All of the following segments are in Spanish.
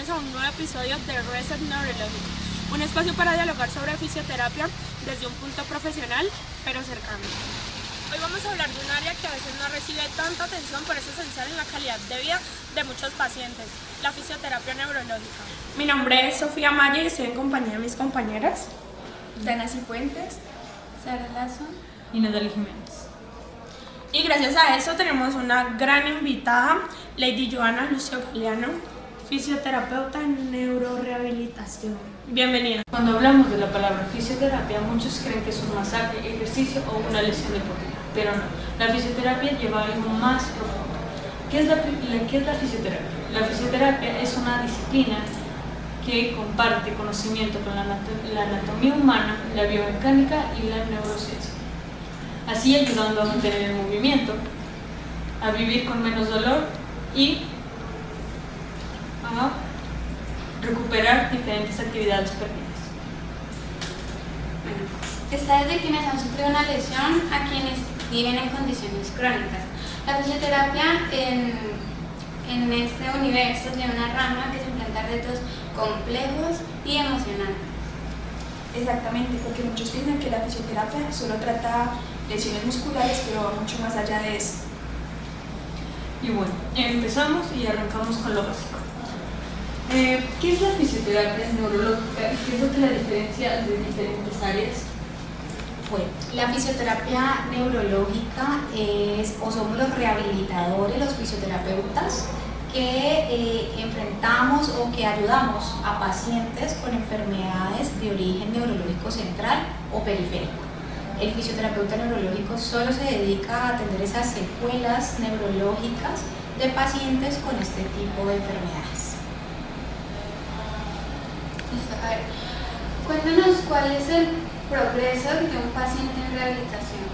bienvenidos a un nuevo episodio de Reset Neurológico, un espacio para dialogar sobre fisioterapia desde un punto profesional pero cercano. Hoy vamos a hablar de un área que a veces no recibe tanta atención, pero es esencial en la calidad de vida de muchos pacientes, la fisioterapia neurológica. Mi nombre es Sofía Maya y estoy en compañía de mis compañeras Dana Cifuentes, Sara Lazo y Natalie Jiménez. Y gracias a eso tenemos una gran invitada, Lady Joana Lucio Galeano, fisioterapeuta en neurorehabilitación. Bienvenida. Cuando hablamos de la palabra fisioterapia, muchos creen que es un masaje, ejercicio o una lesión deportiva, pero no. La fisioterapia lleva algo más profundo. ¿Qué es la fisioterapia? La fisioterapia es una disciplina que comparte conocimiento con la anatomía humana, la biomecánica y la neurociencia, así ayudando a mantener el movimiento, a vivir con menos dolor y a recuperar diferentes actividades perdidas. Bueno, está desde quienes han sufrido una lesión a quienes viven en condiciones crónicas. La fisioterapia en este universo tiene una rama que se enfrenta a retos complejos y emocionantes. exactamente, porque muchos piensan que la fisioterapia solo trata lesiones musculares, pero va mucho más allá de eso. Y bueno, empezamos y arrancamos con lo básico. ¿Qué es la fisioterapia neurológica y qué es lo que la diferencia de diferentes áreas? Bueno, la fisioterapia neurológica somos los rehabilitadores, los fisioterapeutas que enfrentamos o que ayudamos a pacientes con enfermedades de origen neurológico central o periférico. El fisioterapeuta neurológico solo se dedica a atender esas secuelas neurológicas de pacientes con este tipo de enfermedades. A ver, cuéntanos cuál es el progreso de un paciente en rehabilitación.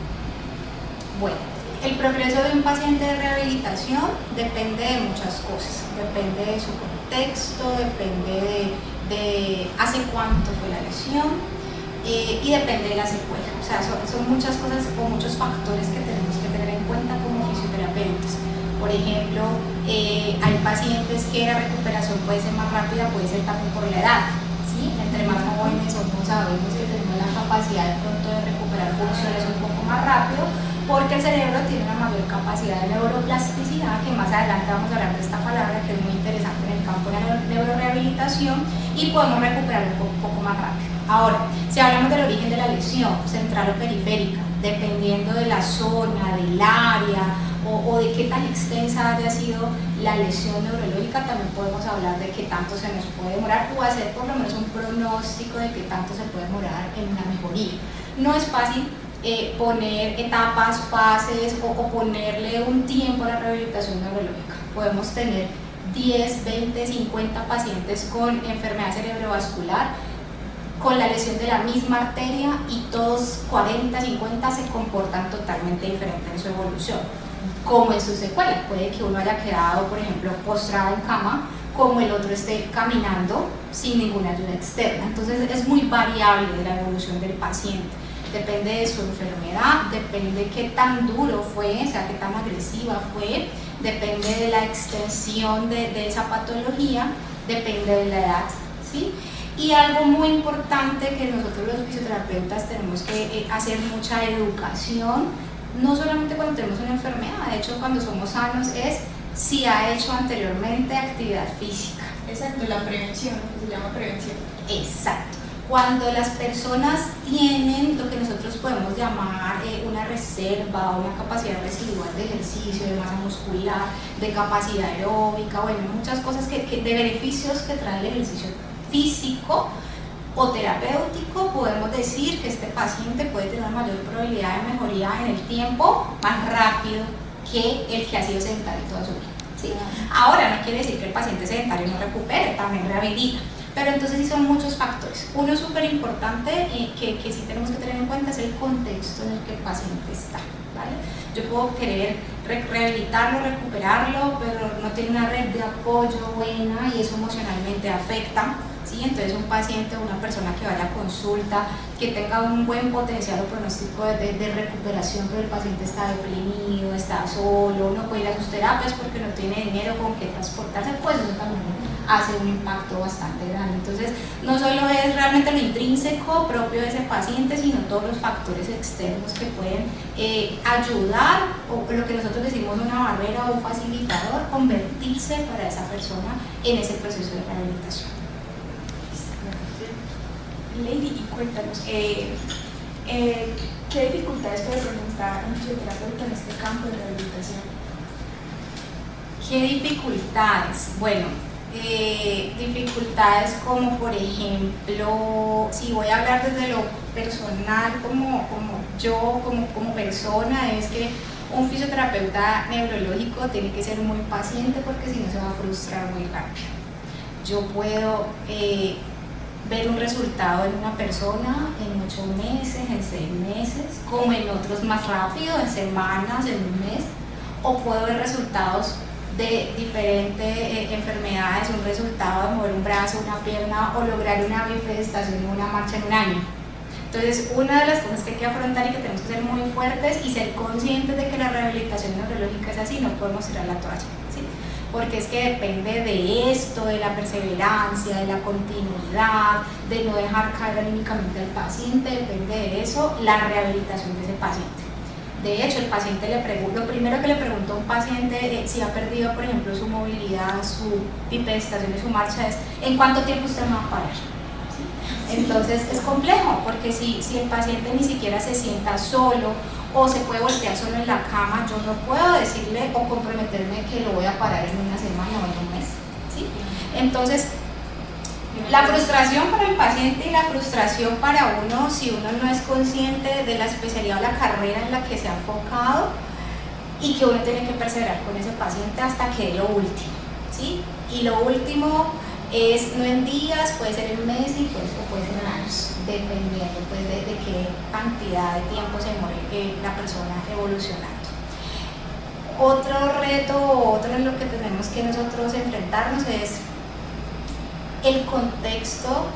Bueno, el progreso de un paciente de rehabilitación depende de muchas cosas. Depende de su contexto, depende de hace cuánto fue la lesión y depende de la secuela. O sea, son muchas cosas o muchos factores que tenemos que tener en cuenta como fisioterapeutas. Por ejemplo, hay pacientes que la recuperación puede ser más rápida, puede ser también por la edad. ¿Sí? Entre más jóvenes somos, sabemos que tenemos la capacidad de pronto de recuperar funciones un poco más rápido, porque el cerebro tiene una mayor capacidad de neuroplasticidad, que más adelante vamos a hablar de esta palabra que es muy interesante en el campo de la neurorehabilitación, y podemos recuperar un poco más rápido. Ahora, si hablamos del origen de la lesión, central o periférica, dependiendo de la zona, del área o de qué tan extensa haya sido la lesión neurológica, también podemos hablar de qué tanto se nos puede demorar o hacer por lo menos un pronóstico de qué tanto se puede demorar en una mejoría. No es fácil poner etapas, fases o ponerle un tiempo a la rehabilitación neurológica. Podemos tener 10, 20, 50 pacientes con enfermedad cerebrovascular con la lesión de la misma arteria y todos 40, 50 se comportan totalmente diferente en su evolución, como en su secuela. Puede que uno haya quedado, por ejemplo, postrado en cama, como el otro esté caminando sin ninguna ayuda externa. Entonces es muy variable de la evolución del paciente. Depende de su enfermedad, depende de qué tan duro fue, o sea, qué tan agresiva fue, depende de la extensión de esa patología, depende de la edad, ¿sí? Y algo muy importante que nosotros los fisioterapeutas tenemos que hacer mucha educación, no solamente cuando tenemos una enfermedad, de hecho cuando somos sanos, es si ha hecho anteriormente actividad física. Exacto, la prevención, se llama prevención. Exacto. Cuando las personas tienen lo que nosotros podemos llamar una reserva, una capacidad residual de ejercicio, de masa muscular, de capacidad aeróbica, bueno, muchas cosas de beneficios que trae el ejercicio físico o terapéutico, podemos decir que este paciente puede tener una mayor probabilidad de mejoría en el tiempo más rápido que el que ha sido sedentario toda su vida, ¿sí? Ahora, no quiere decir que el paciente sedentario no recupere, también rehabilita, pero entonces sí son muchos factores. Uno súper importante que sí tenemos que tener en cuenta es el contexto en el que el paciente está, ¿vale? Yo puedo querer rehabilitarlo, recuperarlo, pero no tiene una red de apoyo buena y eso emocionalmente afecta, ¿sí? Entonces un paciente o una persona que vaya a consulta, que tenga un buen potencial o pronóstico de recuperación, pero el paciente está deprimido, está solo, no puede ir a sus terapias porque no tiene dinero con qué transportarse, pues eso también hace un impacto bastante grande. Entonces, no solo es realmente lo intrínseco propio de ese paciente, sino todos los factores externos que pueden ayudar, o lo que nosotros decimos una barrera o un facilitador, convertirse para esa persona en ese proceso de rehabilitación. Lady, y cuéntanos, ¿qué dificultades puede presentar un fisioterapeuta en este campo de rehabilitación? ¿Qué dificultades? Bueno, dificultades como por ejemplo, si voy a hablar desde lo personal, como yo, como persona, es que un fisioterapeuta neurológico tiene que ser muy paciente porque si no se va a frustrar muy rápido. Yo puedo ver un resultado en una persona en 8 meses, en 6 meses, como en otros más rápido, en semanas, en un mes, o puedo ver resultados de diferentes enfermedades, un resultado de mover un brazo, una pierna o lograr una bifestación o una marcha en un año. Entonces, una de las cosas que hay que afrontar y que tenemos que ser muy fuertes y ser conscientes de que la rehabilitación neurológica es así, no podemos tirar la toalla, ¿sí? Porque es que depende de esto, de la perseverancia, de la continuidad, de no dejar caer anímicamente al paciente, depende de eso la rehabilitación de ese paciente. De hecho, el paciente lo primero que le pregunto a un paciente si ha perdido, por ejemplo, su movilidad, su bifestación y su marcha es ¿en cuánto tiempo usted me va a parar? ¿Sí? Entonces es complejo, porque si el paciente ni siquiera se sienta solo o se puede voltear solo en la cama, yo no puedo decirle o comprometerme que lo voy a parar en una semana o en un mes, ¿sí? Entonces, la frustración para el paciente y la frustración para uno si uno no es consciente de la especialidad o la carrera en la que se ha enfocado y que uno tiene que perseverar con ese paciente hasta que dé lo último, ¿sí? Y lo último es no en días, puede ser en meses y puede ser en años, dependiendo pues, de qué cantidad de tiempo se muere la persona evolucionando. Otro reto, otro en lo que tenemos que nosotros enfrentarnos es el contexto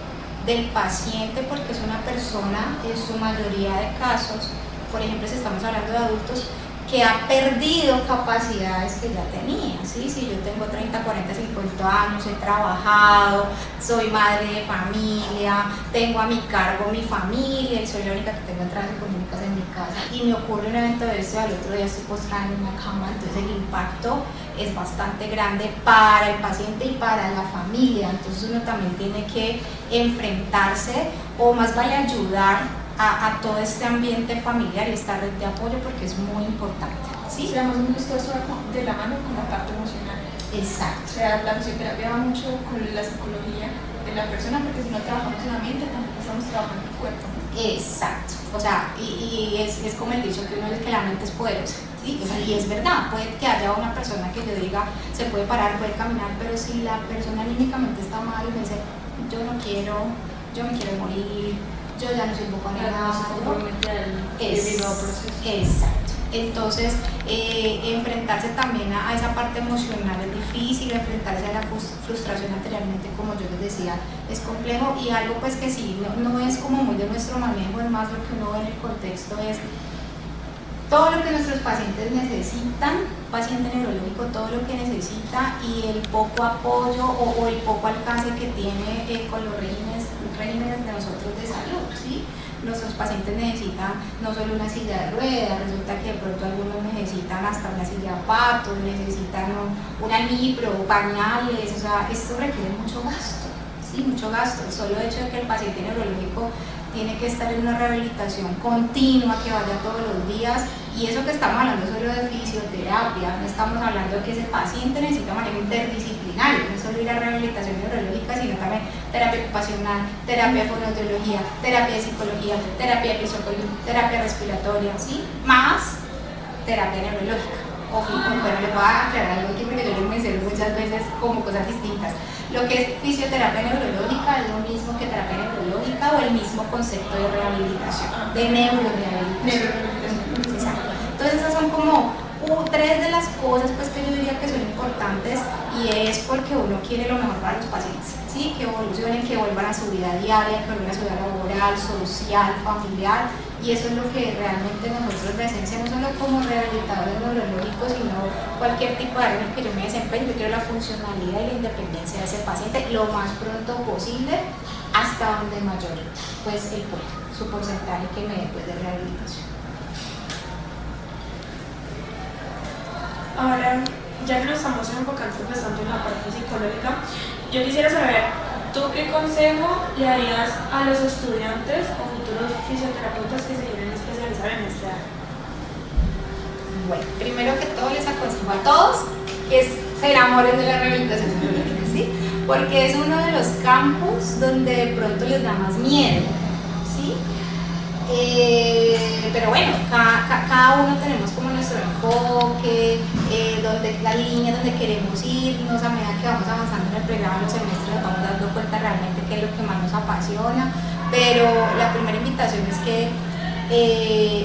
del paciente, porque es una persona en su mayoría de casos, por ejemplo si estamos hablando de adultos, que ha perdido capacidades que ya tenía, ¿sí? Si yo tengo 30, 40, 50 años, he trabajado, soy madre de familia, tengo a mi cargo mi familia y soy la única que tengo entradas económicas en mi casa y me ocurre un evento de esto y al otro día estoy postrada en una cama, entonces el impacto es bastante grande para el paciente y para la familia, entonces uno también tiene que enfrentarse o más vale ayudar a todo este ambiente familiar y esta red de apoyo porque es muy importante, ¿sí? Seamos muy gustosos de la mano con la parte emocional. Exacto. O sea, la fisioterapia va mucho con la psicología de la persona porque si no trabajamos en la mente tampoco estamos trabajando en el cuerpo. Exacto, o sea, y es como el dicho que uno dice que la mente es poderosa, ¿sí? O sea, y es verdad, puede que haya una persona que yo diga, se puede parar, puede caminar, pero si la persona anímicamente está mal y me dice, yo no quiero, yo me quiero morir, yo ya no sirvo para nada. Exacto. Entonces, enfrentarse también a esa parte emocional es difícil, enfrentarse a la frustración anteriormente, como yo les decía, es complejo y algo pues que sí, no es como muy de nuestro manejo, es más lo que uno ve en el contexto es todo lo que nuestros pacientes necesitan, paciente neurológico, todo lo que necesita y el poco apoyo o el poco alcance que tiene con los regímenes de nosotros de salud, ¿sí? Nuestros pacientes necesitan no solo una silla de ruedas, resulta que de pronto algunos necesitan hasta una silla de patos, necesitan una nipro, pañales, o sea, esto requiere mucho gasto, ¿sí? Mucho gasto. El solo hecho de que el paciente neurológico tiene que estar en una rehabilitación continua, que vaya todos los días, y eso que estamos hablando solo de fisioterapia, no estamos hablando de que ese paciente necesita manejo interdisciplinario, no solo ir a rehabilitación neurológica, sino también terapia ocupacional, terapia de fonoaudiología, terapia de psicología, terapia de terapia respiratoria, ¿sí? Más terapia neurológica. Bueno, les voy a aclarar algo aquí porque yo les menciono muchas veces como cosas distintas. Lo que es fisioterapia neurológica es lo mismo que terapia neurológica o el mismo concepto de rehabilitación, de neurorehabilitación. Exacto. Entonces esas son como tres de las cosas pues, que yo diría que son importantes y es porque uno quiere lo mejor para los pacientes, ¿sí? Que evolucionen, que vuelvan a su vida diaria, que vuelvan a su vida laboral, social, familiar y eso es lo que realmente nosotros, la esencia, no solo como rehabilitadores neurológicos, sino cualquier tipo de área en el que yo me desempeño, yo quiero la funcionalidad y la independencia de ese paciente lo más pronto posible, hasta donde mayor pues el su porcentaje que me dé pues, de rehabilitación. Ahora, ya que nos estamos enfocando bastante en la parte psicológica, yo quisiera saber, ¿tú qué consejo le darías a los estudiantes o futuros fisioterapeutas que se quieren especializar en este área? Bueno, primero que todo les aconsejo a todos que se enamoren de la rehabilitación neurológica, ¿sí? Porque es uno de los campos donde de pronto les da más miedo, ¿sí? Pero bueno, cada uno tenemos como nuestro enfoque, donde la línea donde queremos irnos, a medida que vamos avanzando en el programa, los semestres nos vamos dando cuenta realmente qué es lo que más nos apasiona, pero la primera invitación es que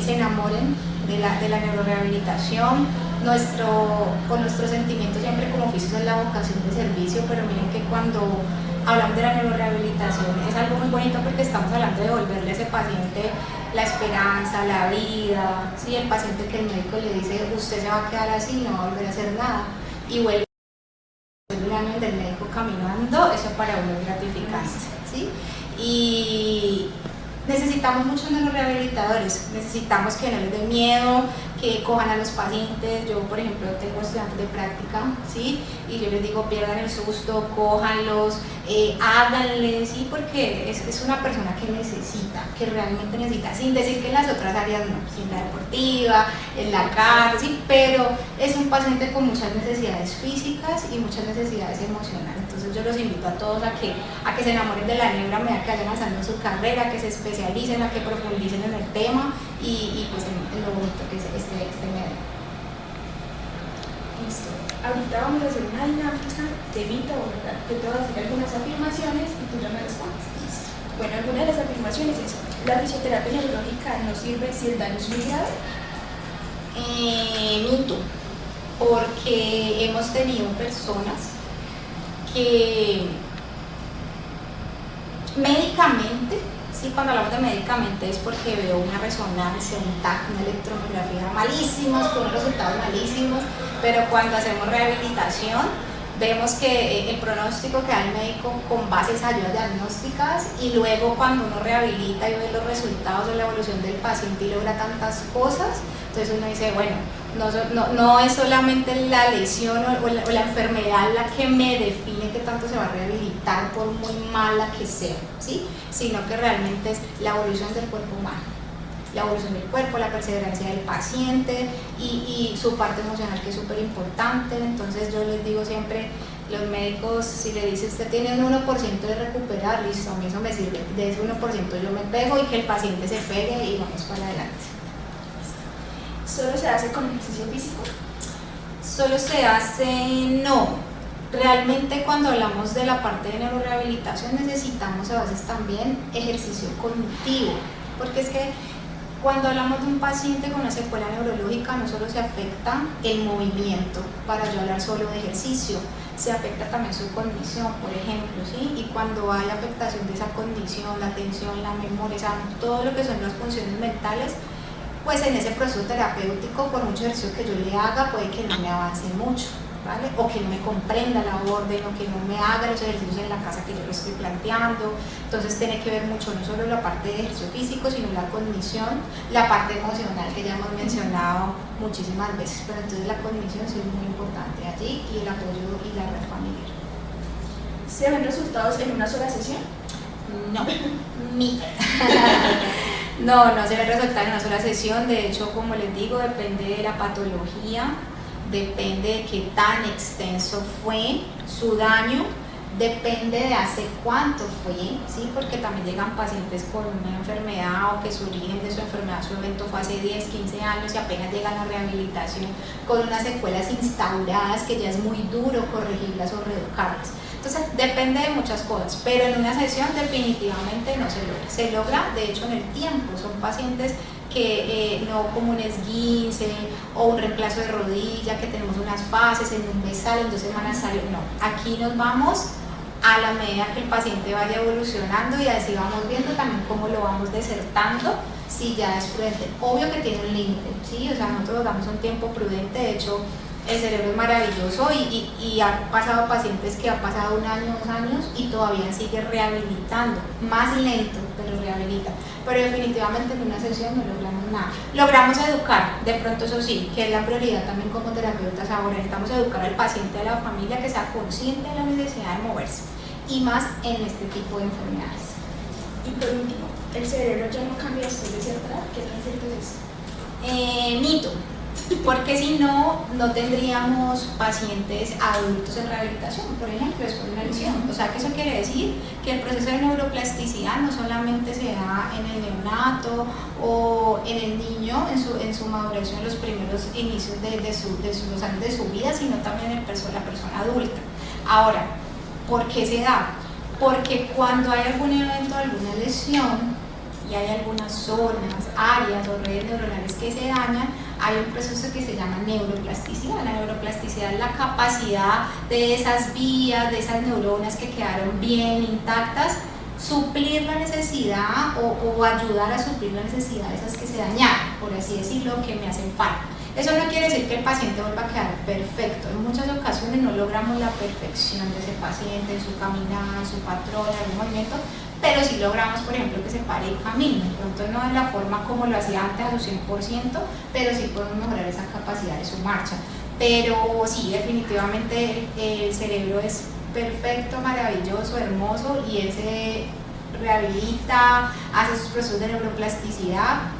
se enamoren de la neurorehabilitación. Con nuestro sentimiento siempre como oficios es la vocación de servicio, pero miren que cuando hablamos de la neurorehabilitación es algo muy bonito porque estamos hablando de devolverle a ese paciente la esperanza, la vida, ¿sí? El paciente que el médico le dice usted se va a quedar así, no va a volver a hacer nada y vuelve un año del médico caminando, eso para uno es gratificante, ¿sí? Y necesitamos muchos neurorehabilitadores, necesitamos que no les dé miedo, que cojan a los pacientes. Yo, por ejemplo, tengo estudiantes de práctica, ¿sí? Y yo les digo, pierdan el susto, cójanlos, háganle, ¿sí? Porque es una persona que necesita, que realmente necesita, sin decir que en las otras áreas no, sin la deportiva, en la cárcel, ¿sí? Pero es un paciente con muchas necesidades físicas y muchas necesidades emocionales. Entonces yo los invito a todos a que se enamoren de la neuro a medida que vayan avanzando en su carrera, que se especialicen, a que profundicen en el tema y pues en lo bonito que es este medio. Listo. Ahorita vamos a hacer una dinámica de mito o verdad. Yo te voy a decir algunas afirmaciones y tú ya me respondes. Listo. Bueno, alguna de las afirmaciones es: ¿la fisioterapia neurológica no sirve si el daño es muy grave? Mito, porque hemos tenido personas que médicamente, sí, cuando hablamos de médicamente es porque veo una resonancia, un TAC, una electromiografía malísimos, con unos resultados malísimos, pero cuando hacemos rehabilitación vemos que el pronóstico que da el médico con base a esas ayudas diagnósticas, y luego cuando uno rehabilita y ve los resultados de la evolución del paciente y logra tantas cosas, entonces uno dice, bueno, no es solamente la lesión o la enfermedad la que me define que tanto se va a rehabilitar por muy mala que sea, ¿sí? Sino que realmente es la evolución del cuerpo humano, la evolución del cuerpo, la perseverancia del paciente y su parte emocional, que es súper importante. Entonces yo les digo siempre, los médicos, si le dice usted tiene un 1% de recuperar, listo, a mí eso me sirve, de ese 1% yo me pego y que el paciente se pegue y vamos para adelante. ¿Solo se hace con ejercicio físico? Solo se hace, no. Realmente cuando hablamos de la parte de neurorehabilitación necesitamos a veces también ejercicio cognitivo, porque es que cuando hablamos de un paciente con una secuela neurológica no solo se afecta el movimiento, para yo hablar solo de ejercicio, se afecta también su condición, por ejemplo, ¿sí? Y cuando hay afectación de esa condición, la atención, la memoria, o sea, todo lo que son las funciones mentales, pues en ese proceso terapéutico, por mucho ejercicio que yo le haga, puede que no me avance mucho, ¿vale? O que no me comprenda la orden, o que no me haga los ejercicios en la casa que yo le estoy planteando. Entonces tiene que ver mucho no solo la parte de ejercicio físico, sino la condición, la parte emocional que ya hemos mencionado muchísimas veces, pero entonces la condición sí es muy importante allí, y el apoyo y la red familiar. ¿Se ven resultados en una sola sesión? No, no se ve resultar en una sola sesión. De hecho, como les digo, depende de la patología, depende de qué tan extenso fue su daño, depende de hace cuánto fue, ¿sí? Porque también llegan pacientes con una enfermedad o que su origen de su enfermedad, su evento fue hace 10, 15 años y apenas llegan a rehabilitación con unas secuelas instauradas que ya es muy duro corregirlas o reeducarlas. Entonces depende de muchas cosas, pero en una sesión definitivamente no se logra. Se logra, de hecho, en el tiempo. Son pacientes que no como un esguince o un reemplazo de rodilla, que tenemos unas fases, en un mes sale, en 2 semanas sale. No, aquí nos vamos a la medida que el paciente vaya evolucionando y así vamos viendo también cómo lo vamos desertando, si ya es prudente. Obvio que tiene un límite, ¿sí? O sea, nosotros damos un tiempo prudente, de hecho, el cerebro es maravilloso y han pasado pacientes que han pasado 1 año, 2 años y todavía sigue rehabilitando, más lento, pero rehabilita. Pero definitivamente en una sesión no logramos nada. Logramos educar, de pronto eso sí, que es la prioridad también como terapeutas ahora, necesitamos educar al paciente, a la familia, que sea consciente de la necesidad de moverse, y más en este tipo de enfermedades. Y por último, ¿el cerebro ya no cambia después de cierta edad? ¿Qué tan cierto es esto? Mito, porque si no, no tendríamos pacientes adultos en rehabilitación, por ejemplo, después de una lesión. O sea, que eso quiere decir que el proceso de neuroplasticidad no solamente se da en el neonato o en el niño en su maduración, en los primeros inicios de los años de su vida, sino también en la persona adulta. Ahora, ¿por qué se da? Porque cuando hay algún evento, alguna lesión, y hay algunas zonas, áreas o redes neuronales que se dañan, hay un proceso que se llama neuroplasticidad. La neuroplasticidad es la capacidad de esas vías, de esas neuronas que quedaron bien intactas, suplir la necesidad o ayudar a suplir la necesidad de esas que se dañaron, por así decirlo, que me hacen falta. Eso no quiere decir que el paciente vuelva a quedar perfecto. En muchas ocasiones no logramos la perfección de ese paciente en su caminada, en su patrón, en algún movimiento, pero sí logramos, por ejemplo, que se pare el camino. De pronto no de la forma como lo hacía antes a su 100%, pero sí podemos mejorar esa capacidad de su marcha. Pero sí, definitivamente el cerebro es perfecto, maravilloso, hermoso, y él se rehabilita, hace sus procesos de neuroplasticidad.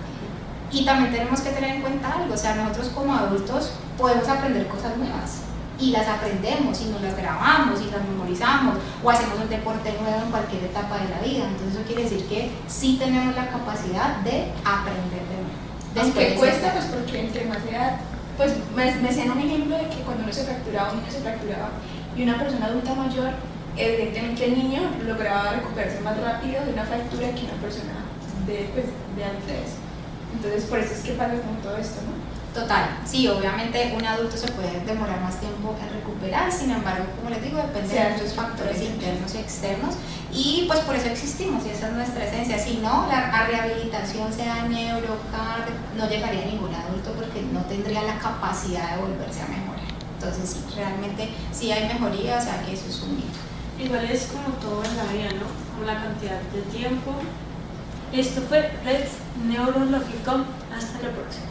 Y también tenemos que tener en cuenta algo, o sea, nosotros como adultos podemos aprender cosas nuevas y las aprendemos y nos las grabamos y las memorizamos o hacemos un deporte nuevo en cualquier etapa de la vida. Entonces eso quiere decir que sí tenemos la capacidad de aprender de nuevo. Aunque cuesta, pues porque entre más edad, pues me sé un ejemplo de que cuando uno se fracturaba, un niño se fracturaba y una persona adulta mayor, evidentemente el niño lograba recuperarse más rápido de una fractura que una persona de adultez. Entonces por eso es que pasa con todo esto, ¿no? Total, sí, obviamente un adulto se puede demorar más tiempo en recuperar, sin embargo, como les digo, depende de muchos factores internos y externos, y pues por eso existimos, y esa es nuestra esencia. Si no, la rehabilitación, sea neurocar, no llegaría a ningún adulto porque no tendría la capacidad de volverse a mejorar. Entonces sí, realmente sí hay mejoría, o sea que eso es un mito. Igual es como todo en la vida, ¿no? Como la cantidad de tiempo. Esto fue Red Neurológico. Hasta la próxima.